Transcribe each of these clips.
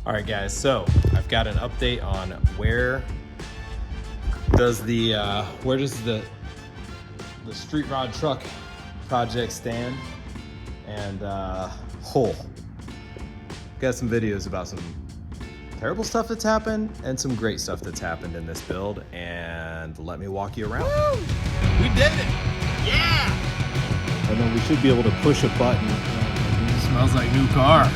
All right, guys, so I've got an update on where does the street rod truck project stand, and got some videos about some terrible stuff that's happened and some great stuff that's happened in this build, and let me walk you around. Woo! We did it! Yeah! And then we should be able to push a button. It smells like new car.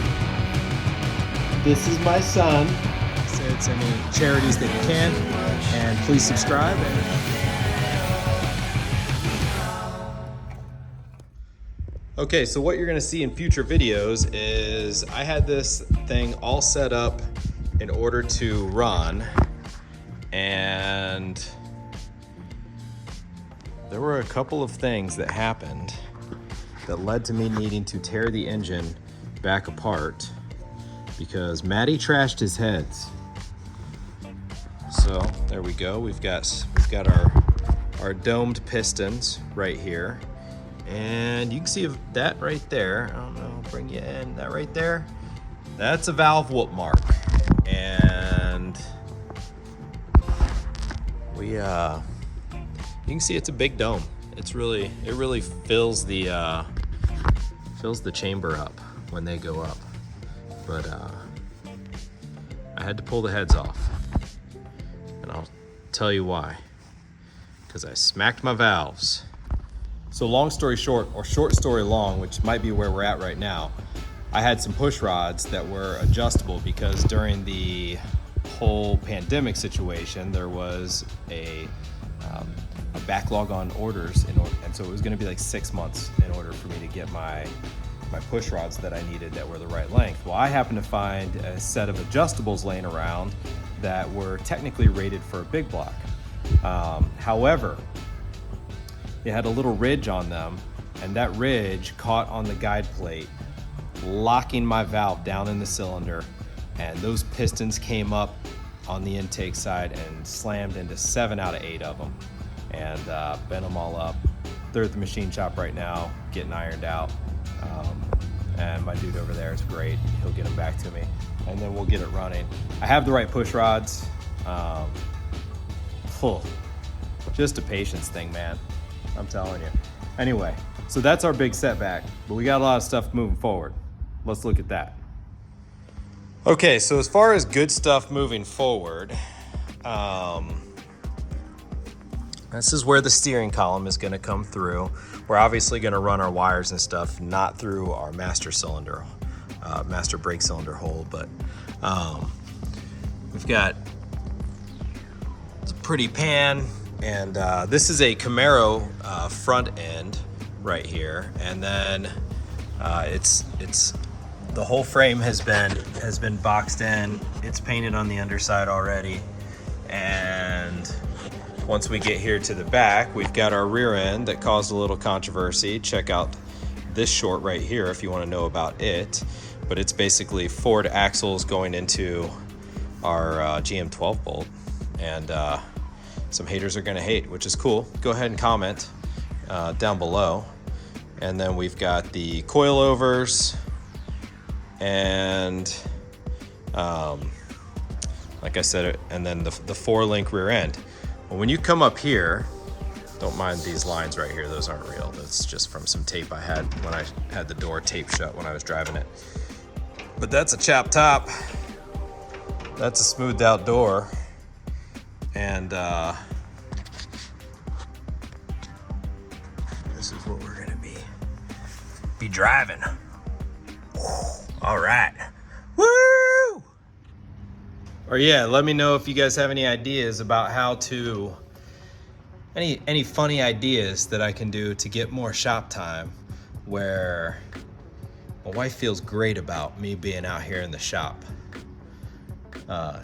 This is my son. Say it's any charities that you can, and please subscribe. Okay, so what you're gonna see in future videos is I had this thing all set up in order to run, and there were a couple of things that happened that led to me needing to tear the engine back apart because Matty trashed his heads. So there we go. We've got our domed pistons right here. And you can see that right there. I don't know, bring you in. That right there, that's a valve whoop mark. And you can see it's a big dome. It really fills the chamber up when they go up. But I had to pull the heads off, and I'll tell you why. Because I smacked my valves. So long story short, or short story long, which might be where we're at right now, I had some push rods that were adjustable because during the whole pandemic situation, there was a backlog on orders, and so it was gonna be like 6 months in order for me to get my push rods that I needed that were the right length. Well, I happened to find a set of adjustables laying around that were technically rated for a big block. However, they had a little ridge on them, and that ridge caught on the guide plate, locking my valve down in the cylinder, and those pistons came up on the intake side and slammed into 7 out of 8 of them, and bent them all up. They're at the machine shop right now, getting ironed out. And my dude over there is great. He'll get them back to me, and then we'll get it running. I have the right push rods. Just a patience thing, man. I'm telling you. Anyway, so that's our big setback, but we got a lot of stuff moving forward. Let's look at that. Okay, so as far as good stuff moving forward, this is where the steering column is gonna come through. We're obviously gonna run our wires and stuff, not through our master cylinder, master brake cylinder hole, but we've got a pretty pan, and this is a Camaro front end right here, and then it's the whole frame has been boxed in. It's painted on the underside already, and once we get here to the back, we've got our rear end that caused a little controversy. Check out this short right here if you want to know about it. But it's basically Ford axles going into our GM 12 bolt, and some haters are going to hate, which is cool. Go ahead and comment down below. And then we've got the coilovers, and like I said, and then the 4-link rear end. Well, when you come up here, don't mind these lines right here. Those aren't real. That's just from some tape I had when I had the door taped shut when I was driving it. But that's a chopped top. That's a smoothed out door. And this is what we're gonna be driving. All right. Woo! Or yeah, let me know if you guys have any ideas about how to, any funny ideas that I can do to get more shop time, where my wife feels great about me being out here in the shop.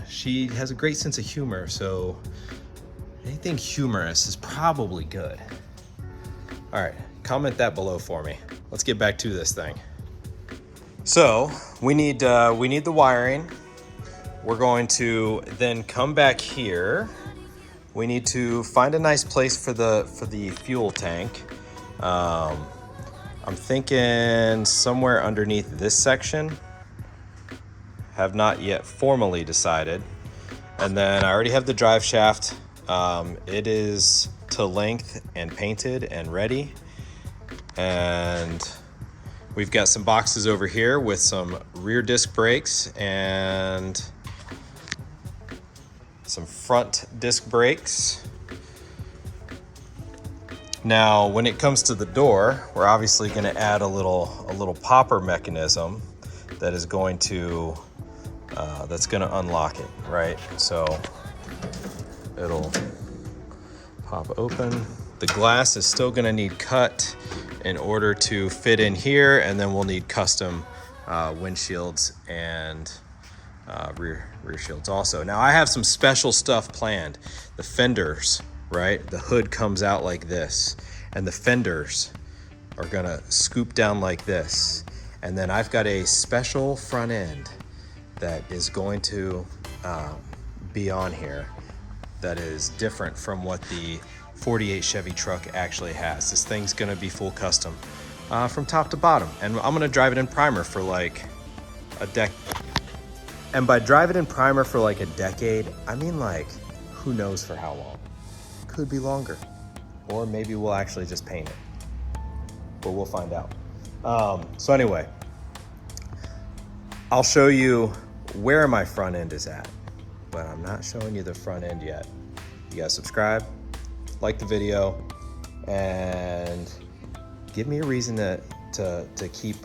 She has a great sense of humor, so anything humorous is probably good. All right, comment that below for me. Let's get back to this thing. So we need the wiring. We're going to then come back here. We need to find a nice place for the fuel tank. I'm thinking somewhere underneath this section. have not yet formally decided. And then I already have the drive shaft. It is to length and painted and ready. And we've got some boxes over here with some rear disc brakes and some front disc brakes. Now, when it comes to the door, we're obviously going to add a little popper mechanism that is going to unlock it, right? So it'll pop open. The glass is still going to need cut in order to fit in here, and then we'll need custom windshields and rear shields also. Now, I have some special stuff planned. The fenders, right? The hood comes out like this, and the fenders are gonna scoop down like this. And then I've got a special front end that is going to be on here that is different from what the 48 Chevy truck actually has. This thing's gonna be full custom from top to bottom. And I'm gonna drive it in primer for like a decade. And by drive it in primer for like a decade, I mean like, who knows for how long? Could be longer. Or maybe we'll actually just paint it. But we'll find out. So anyway, I'll show you where my front end is at, but I'm not showing you the front end yet. You guys subscribe, like the video, and give me a reason to keep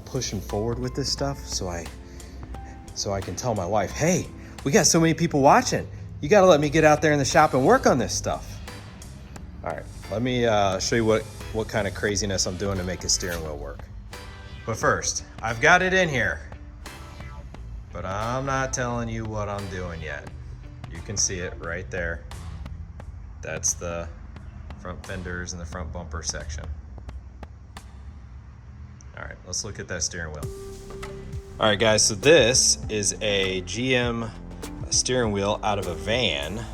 pushing forward with this stuff so I can tell my wife, hey, we got so many people watching. You gotta let me get out there in the shop and work on this stuff. All right, let me show you what kind of craziness I'm doing to make the steering wheel work. But first, I've got it in here, but I'm not telling you what I'm doing yet. You can see it right there. That's the front fenders and the front bumper section. All right, let's look at that steering wheel. All right, guys, so this is a GM steering wheel out of a van.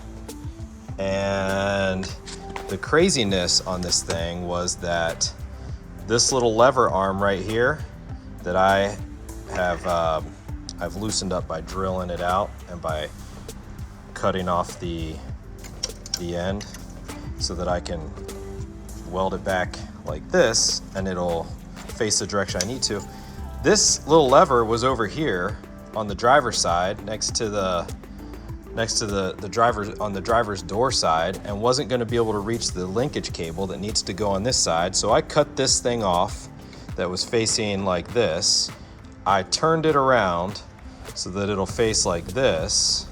And the craziness on this thing was that this little lever arm right here that I have I've loosened up by drilling it out and by cutting off the end so that I can weld it back like this and it'll face the direction I need to. This little lever was over here on the driver's side next to the driver's on the driver's door side and wasn't going to be able to reach the linkage cable that needs to go on this side. So I cut this thing off that was facing like this. I turned it around so that it'll face like this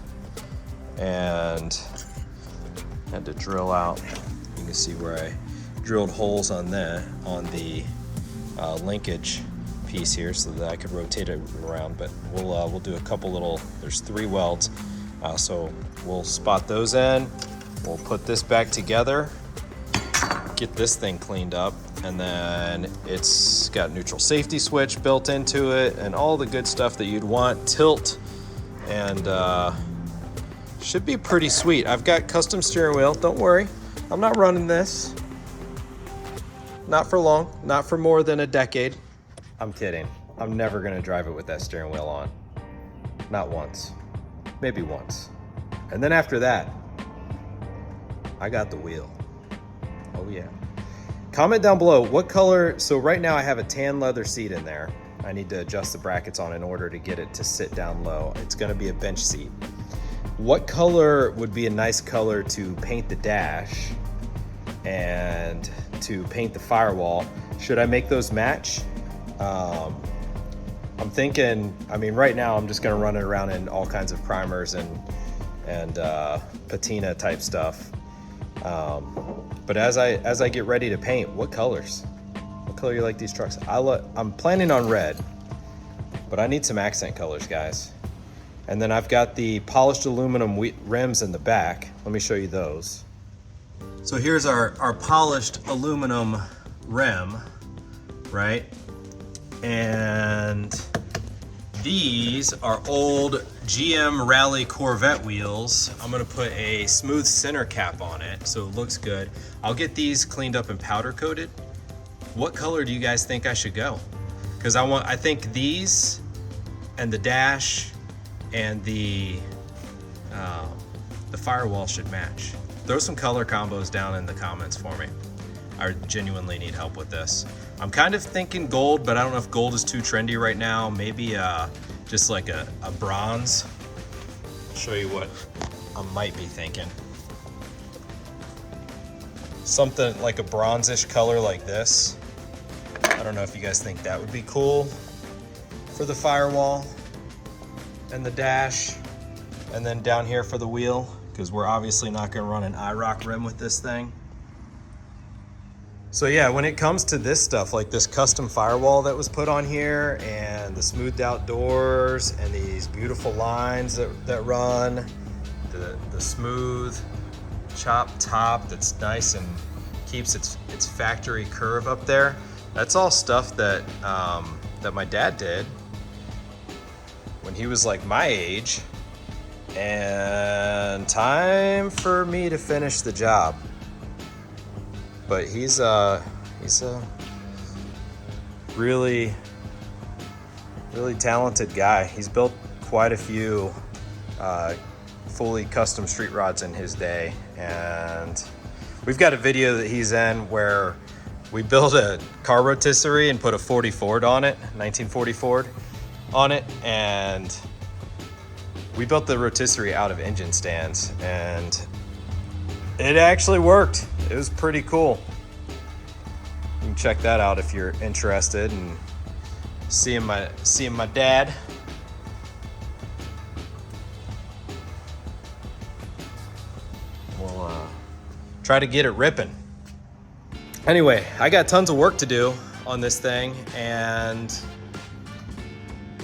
and had to drill out. You can see where I drilled holes on the linkage piece here so that I could rotate it around, but we'll do a couple little, there's 3 welds, so we'll spot those in, we'll put this back together, get this thing cleaned up, and then it's got neutral safety switch built into it and all the good stuff that you'd want, tilt, and should be pretty sweet. I've got custom steering wheel, don't worry, I'm not running this, not for long, not for more than a decade. I'm kidding. I'm never gonna drive it with that steering wheel on. Not once, maybe once. And then after that, I got the wheel. Oh yeah. Comment down below what color, so right now I have a tan leather seat in there. I need to adjust the brackets on in order to get it to sit down low. It's gonna be a bench seat. What color would be a nice color to paint the dash and to paint the firewall? Should I make those match? I'm thinking, I mean, right now I'm just gonna run it around in all kinds of primers and patina type stuff. But as I get ready to paint, what colors? What color you like these trucks? I'm planning on red, but I need some accent colors, guys. And then I've got the polished aluminum rims in the back. Let me show you those. So here's our polished aluminum rim, right? And these are old GM Rally Corvette wheels. I'm gonna put a smooth center cap on it so it looks good. I'll get these cleaned up and powder coated. What color do you guys think I should go? Because I think these and the dash and the firewall should match. Throw some color combos down in the comments for me. I genuinely need help with this. I'm kind of thinking gold, but I don't know if gold is too trendy right now. Maybe just like a bronze. I'll show you what I might be thinking. Something like a bronzish color like this. I don't know if you guys think that would be cool for the firewall and the dash, and then down here for the wheel, because we're obviously not going to run an IROC rim with this thing. So yeah, when it comes to this stuff, like this custom firewall that was put on here, and the smoothed out doors, and these beautiful lines that run, the smooth chop top that's nice and keeps its factory curve up there, that's all stuff that that my dad did when he was like my age, and time for me to finish the job. But he's a really talented guy. He's built quite a few fully custom street rods in his day, and we've got a video that he's in where we built a car rotisserie and put a 40 Ford on it, 1940 Ford on it, and we built the rotisserie out of engine stands, and it actually worked. It was pretty cool. You can check that out if you're interested in seeing my dad. We'll try to get it ripping. Anyway, I got tons of work to do on this thing, and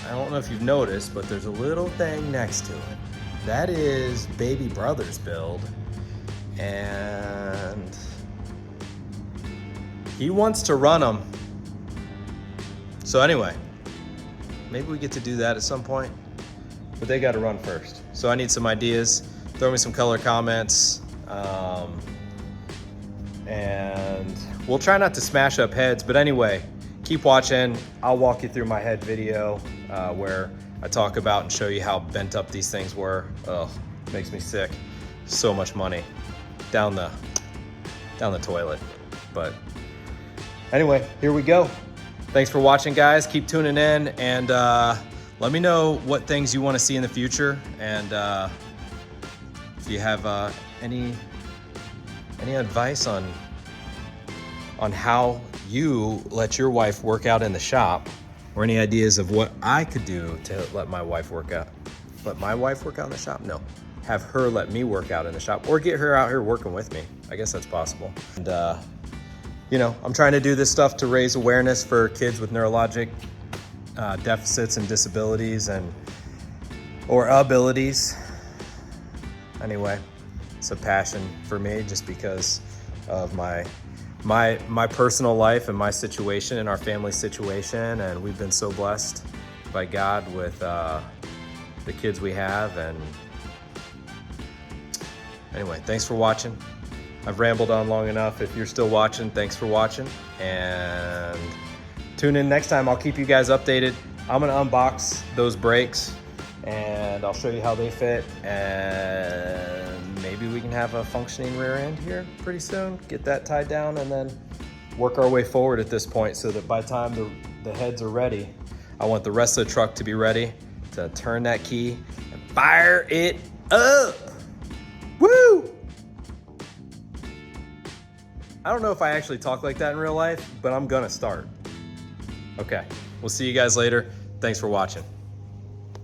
I don't know if you've noticed, but there's a little thing next to it. That is baby brother's build, and he wants to run them. So anyway, maybe we get to do that at some point, but they got to run first. So I need some ideas. Throw me some color comments, and we'll try not to smash up heads, but anyway, keep watching. I'll walk you through my head video where I talk about and show you how bent up these things were. Ugh, makes me sick. So much money down the toilet. But anyway, here we go. Thanks for watching, guys. Keep tuning in, and let me know what things you want to see in the future, and if you have any advice on how you let your wife work out in the shop, or any ideas of what I could do to let my wife work out. Let my wife work out in the shop? No. Have her let me work out in the shop, or get her out here working with me. I guess that's possible. And you know, I'm trying to do this stuff to raise awareness for kids with neurologic deficits and disabilities or abilities. Anyway, it's a passion for me just because of my personal life and my situation and our family situation, and we've been so blessed by God with the kids we have. And anyway, thanks for watching. I've rambled on long enough. If you're still watching, thanks for watching, and tune in next time. I'll keep you guys updated. I'm gonna unbox those brakes, and I'll show you how they fit, and maybe we can have a functioning rear end here pretty soon, get that tied down, and then work our way forward at this point, so that by the time the heads are ready, I want the rest of the truck to be ready to turn that key and fire it up. Woo! I don't know if I actually talk like that in real life, but I'm gonna start. Okay, we'll see you guys later. Thanks for watching.